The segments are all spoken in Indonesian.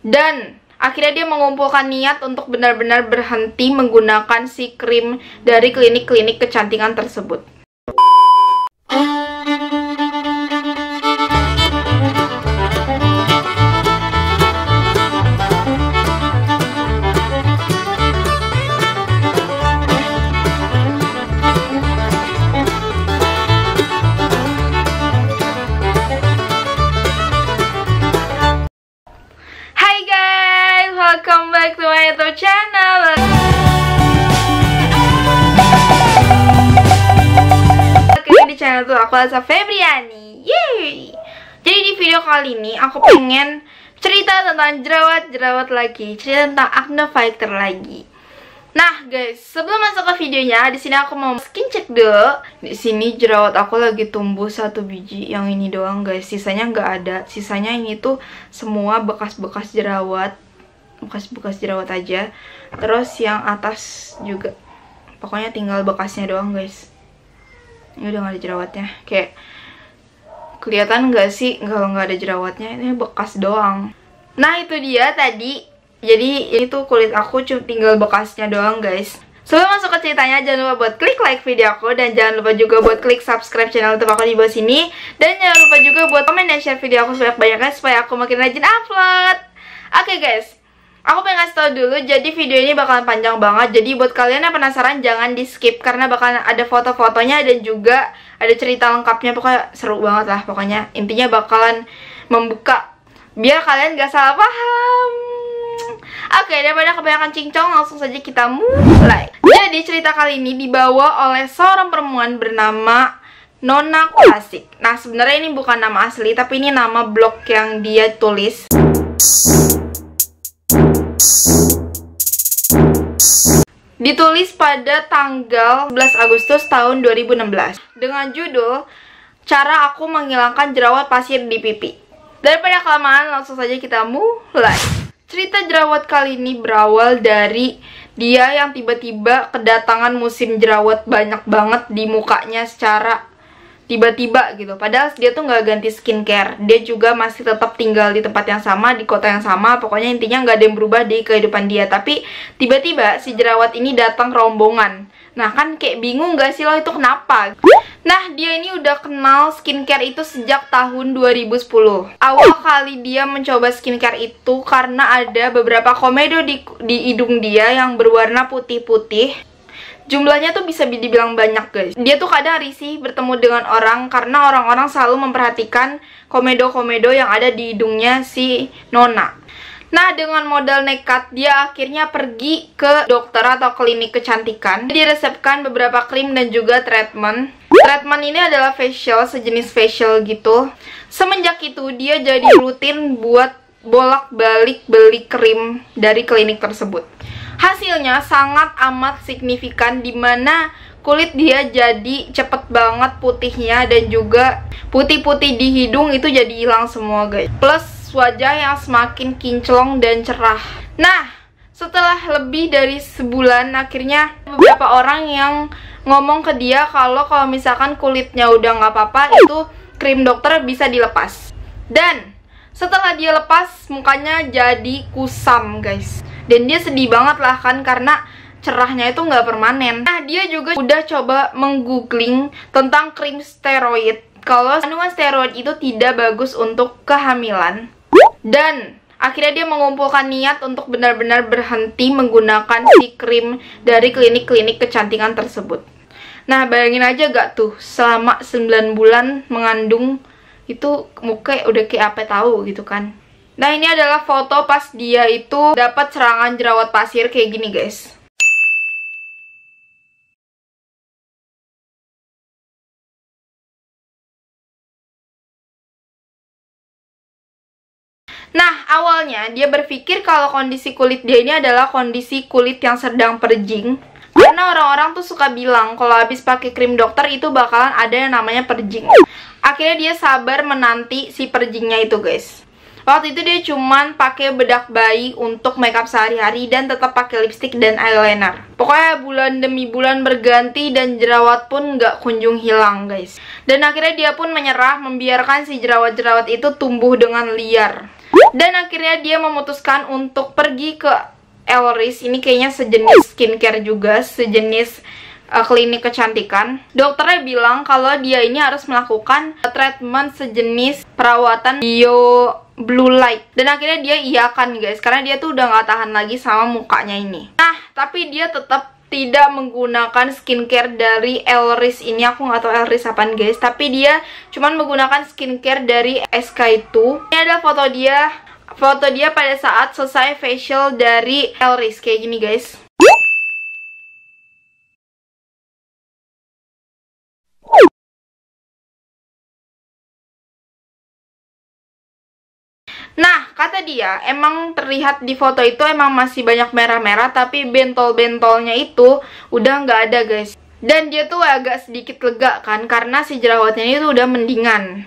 Dan akhirnya dia mengumpulkan niat untuk benar-benar berhenti menggunakan si krim dari klinik-klinik kecantikan tersebut. Welcome back to my YouTube channel. Oke, di channel tuh aku Elsa Febriani. Yeay. Jadi di video kali ini aku pengen cerita tentang jerawat lagi, cerita tentang acne fighter lagi. Nah guys, sebelum masuk ke videonya, di sini aku mau skin check dulu. Di sini jerawat aku lagi tumbuh 1 biji, yang ini doang guys. Sisanya nggak ada. Sisanya ini tuh semua bekas-bekas jerawat. Bekas-bekas jerawat aja. Terus yang atas juga, pokoknya tinggal bekasnya doang guys. Ini udah gak ada jerawatnya. Kayak kelihatan gak sih kalau nggak ada jerawatnya? Ini bekas doang. Nah itu dia tadi. Jadi ini tuh kulit aku cuma tinggal bekasnya doang guys. Sebelum masuk ke ceritanya, jangan lupa buat klik like video aku. Dan jangan lupa juga buat klik subscribe channel YouTube aku di bawah sini. Dan jangan lupa juga buat komen dan share video aku sebanyak-banyaknya, supaya aku makin rajin upload. Oke guys, aku pengen kasih tau dulu, jadi video ini bakalan panjang banget. Jadi buat kalian yang penasaran jangan di skip, karena bakalan ada foto-fotonya dan juga ada cerita lengkapnya. Pokoknya seru banget lah pokoknya. Intinya bakalan membuka biar kalian gak salah paham. Oke, daripada kebanyakan cincong, langsung saja kita mulai. Jadi cerita kali ini dibawa oleh seorang perempuan bernama Nona Klasik. Nah sebenarnya ini bukan nama asli, tapi ini nama blog yang dia tulis. Ditulis pada tanggal 11 Agustus tahun 2016 dengan judul Cara Aku Menghilangkan Jerawat Pasir di Pipi. Daripada kelamaan, langsung saja kita mulai. Cerita jerawat kali ini berawal dari dia yang tiba-tiba kedatangan musim jerawat banyak banget di mukanya secara tiba-tiba gitu. Padahal dia tuh nggak ganti skincare, dia juga masih tetap tinggal di tempat yang sama, di kota yang sama. Pokoknya intinya nggak ada yang berubah di kehidupan dia. Tapi tiba-tiba si jerawat ini datang rombongan. Nah kan kayak bingung gak sih lo itu kenapa? Nah dia ini udah kenal skincare itu sejak tahun 2010. Awal kali dia mencoba skincare itu karena ada beberapa komedo di hidung dia yang berwarna putih-putih. Jumlahnya tuh bisa dibilang banyak guys. Dia tuh kadang risih bertemu dengan orang karena orang-orang selalu memperhatikan komedo-komedo yang ada di hidungnya si Nona. Nah dengan modal nekat dia akhirnya pergi ke dokter atau klinik kecantikan. Dia diresepkan beberapa krim dan juga treatment. Treatment ini adalah facial, sejenis facial gitu. Semenjak itu dia jadi rutin buat bolak-balik beli krim dari klinik tersebut. Hasilnya sangat amat signifikan, dimana kulit dia jadi cepet banget putihnya dan juga putih-putih di hidung itu jadi hilang semua guys. Plus wajah yang semakin kinclong dan cerah. Nah setelah lebih dari sebulan, akhirnya beberapa orang yang ngomong ke dia kalau misalkan kulitnya udah nggak apa-apa, itu krim dokter bisa dilepas. Dan setelah dia lepas, mukanya jadi kusam guys. Dan dia sedih banget lah kan, karena cerahnya itu nggak permanen. Nah dia juga udah coba menggoogling tentang krim steroid, kalau kandungan steroid itu tidak bagus untuk kehamilan. Dan akhirnya dia mengumpulkan niat untuk benar-benar berhenti menggunakan si krim dari klinik-klinik kecantikan tersebut. Nah bayangin aja gak tuh, selama 9 bulan mengandung itu muka udah kayak apa tahu gitu kan. Nah ini adalah foto pas dia itu dapat serangan jerawat pasir kayak gini guys. Nah awalnya dia berpikir kalau kondisi kulit dia ini adalah kondisi kulit yang sedang perjing. Karena orang-orang tuh suka bilang kalau habis pakai krim dokter itu bakalan ada yang namanya perjing. Akhirnya dia sabar menanti si perjingnya itu guys. Waktu itu dia cuman pakai bedak bayi untuk makeup sehari-hari dan tetap pakai lipstick dan eyeliner. Pokoknya bulan demi bulan berganti dan jerawat pun nggak kunjung hilang guys. Dan akhirnya dia pun menyerah, membiarkan si jerawat-jerawat itu tumbuh dengan liar. Dan akhirnya dia memutuskan untuk pergi ke Elris. Ini kayaknya sejenis skincare juga, sejenis klinik kecantikan. Dokternya bilang kalau dia ini harus melakukan treatment sejenis perawatan bio blue light. Dan akhirnya dia iyakan guys, karena dia tuh udah gak tahan lagi sama mukanya ini. Nah, tapi dia tetap tidak menggunakan skincare dari Elris ini. Aku nggak tahu Elris apaan guys, tapi dia cuman menggunakan skincare dari SK2. Ini ada foto dia pada saat selesai facial dari Elris kayak gini guys. Nah, kata dia, emang terlihat di foto itu emang masih banyak merah-merah, tapi bentol-bentolnya itu udah nggak ada guys. Dan dia tuh agak sedikit lega kan, karena si jerawatnya itu udah mendingan.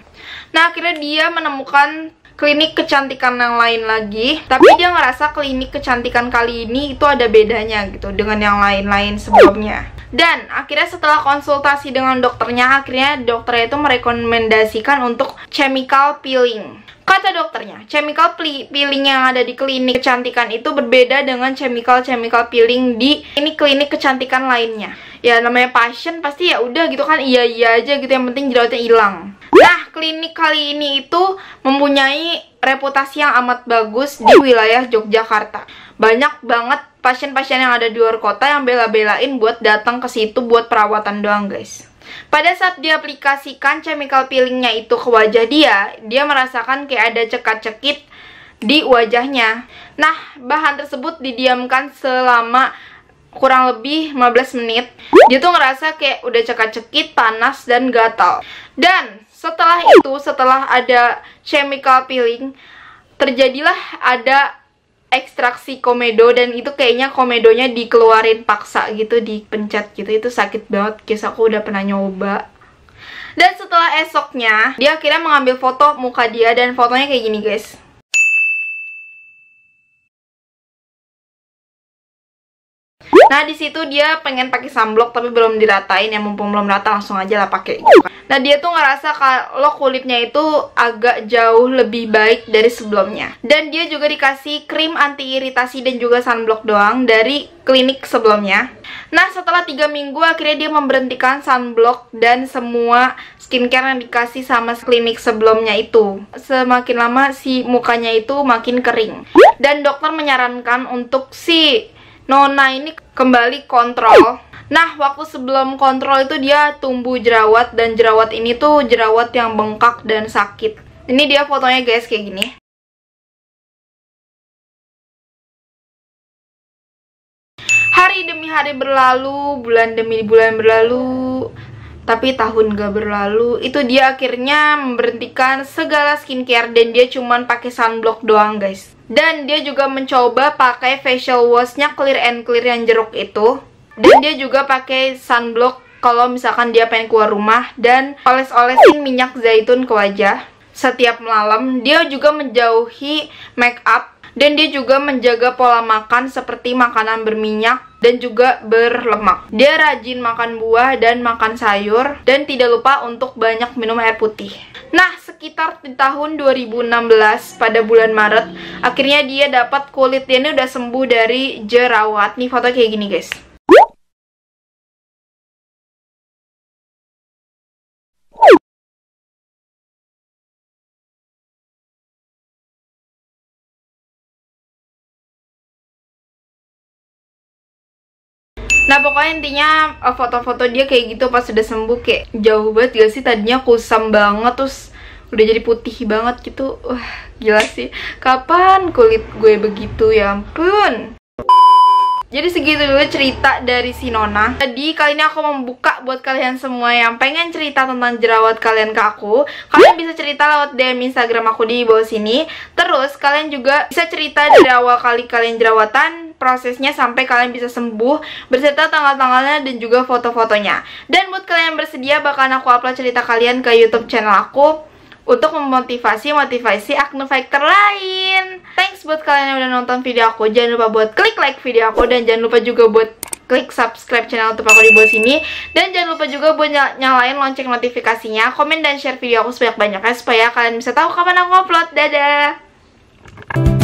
Nah, akhirnya dia menemukan klinik kecantikan yang lain lagi, tapi dia ngerasa klinik kecantikan kali ini itu ada bedanya gitu dengan yang lain-lain sebelumnya. Dan akhirnya setelah konsultasi dengan dokternya, akhirnya dokternya itu merekomendasikan untuk chemical peeling. Kata dokternya, chemical peeling yang ada di klinik kecantikan itu berbeda dengan chemical peeling di ini klinik kecantikan lainnya. Ya namanya pasien pasti ya udah gitu kan, iya aja gitu, yang penting jerawatnya hilang. Nah, klinik kali ini itu mempunyai reputasi yang amat bagus di wilayah Yogyakarta. Banyak banget pasien-pasien yang ada di luar kota yang bela-belain buat datang ke situ buat perawatan doang guys. Pada saat diaplikasikan chemical peelingnya itu ke wajah dia merasakan kayak ada cekat-cekit di wajahnya. Nah, bahan tersebut didiamkan selama kurang lebih 15 menit. Dia tuh ngerasa kayak udah cekat-cekit, panas, dan gatal. Dan setelah itu, setelah ada chemical peeling, terjadilah ada ekstraksi komedo, dan itu kayaknya komedonya dikeluarin paksa gitu, dipencet gitu. Itu sakit banget guys, aku udah pernah nyoba. Dan setelah esoknya, dia akhirnya mengambil foto muka dia, dan fotonya kayak gini guys. Nah, di situ dia pengen pakai sunblock tapi belum diratain, ya mumpung belum rata langsung aja lah pakai gitu kan. Nah, dia tuh ngerasa kalau kulitnya itu agak jauh lebih baik dari sebelumnya. Dan dia juga dikasih krim anti iritasi dan juga sunblock doang dari klinik sebelumnya. Nah, setelah 3 minggu akhirnya dia memberhentikan sunblock dan semua skincare yang dikasih sama klinik sebelumnya itu. Semakin lama si mukanya itu makin kering. Dan dokter menyarankan untuk si Nona ini kembali kontrol. Nah, waktu sebelum kontrol itu dia tumbuh jerawat, dan jerawat ini tuh jerawat yang bengkak dan sakit. Ini dia fotonya guys kayak gini. Hari demi hari berlalu, bulan demi bulan berlalu, tapi tahun gak berlalu. Itu dia akhirnya memberhentikan segala skincare dan dia cuman pakai sunblock doang guys. Dan dia juga mencoba pakai facial washnya Clear and Clear yang jeruk itu. Dan dia juga pakai sunblock kalau misalkan dia pengen keluar rumah, dan oles-olesin minyak zaitun ke wajah setiap malam. Dia juga menjauhi make up, dan dia juga menjaga pola makan seperti makanan berminyak dan juga berlemak. Dia rajin makan buah dan makan sayur, dan tidak lupa untuk banyak minum air putih. Nah, sekitar di tahun 2016 pada bulan Maret, akhirnya dia dapat kulit dia ini udah sembuh dari jerawat. Nih foto kayak gini guys. Nah, pokoknya intinya foto-foto dia kayak gitu pas udah sembuh, kayak jauh banget gak sih? Tadinya kusam banget, terus udah jadi putih banget gitu. Wah, gila sih. Kapan kulit gue begitu, ya ampun. Jadi segitu dulu cerita dari si Nona. Jadi kali ini aku membuka buat kalian semua yang pengen cerita tentang jerawat kalian ke aku. Kalian bisa cerita lewat DM Instagram aku di bawah sini. Terus kalian juga bisa cerita dari awal kali kalian jerawatan, prosesnya sampai kalian bisa sembuh, beserta tanggal-tanggalnya dan juga foto-fotonya. Dan buat kalian yang bersedia, bakalan aku upload cerita kalian ke YouTube channel aku untuk memotivasi acne factor lain. Thanks buat kalian yang udah nonton video aku. Jangan lupa buat klik like video aku, dan jangan lupa juga buat klik subscribe channel YouTube aku di bawah sini. Dan jangan lupa juga buat nyalain lonceng notifikasinya, komen dan share video aku sebanyak-banyaknya supaya kalian bisa tahu kapan aku upload. Dadah. bye.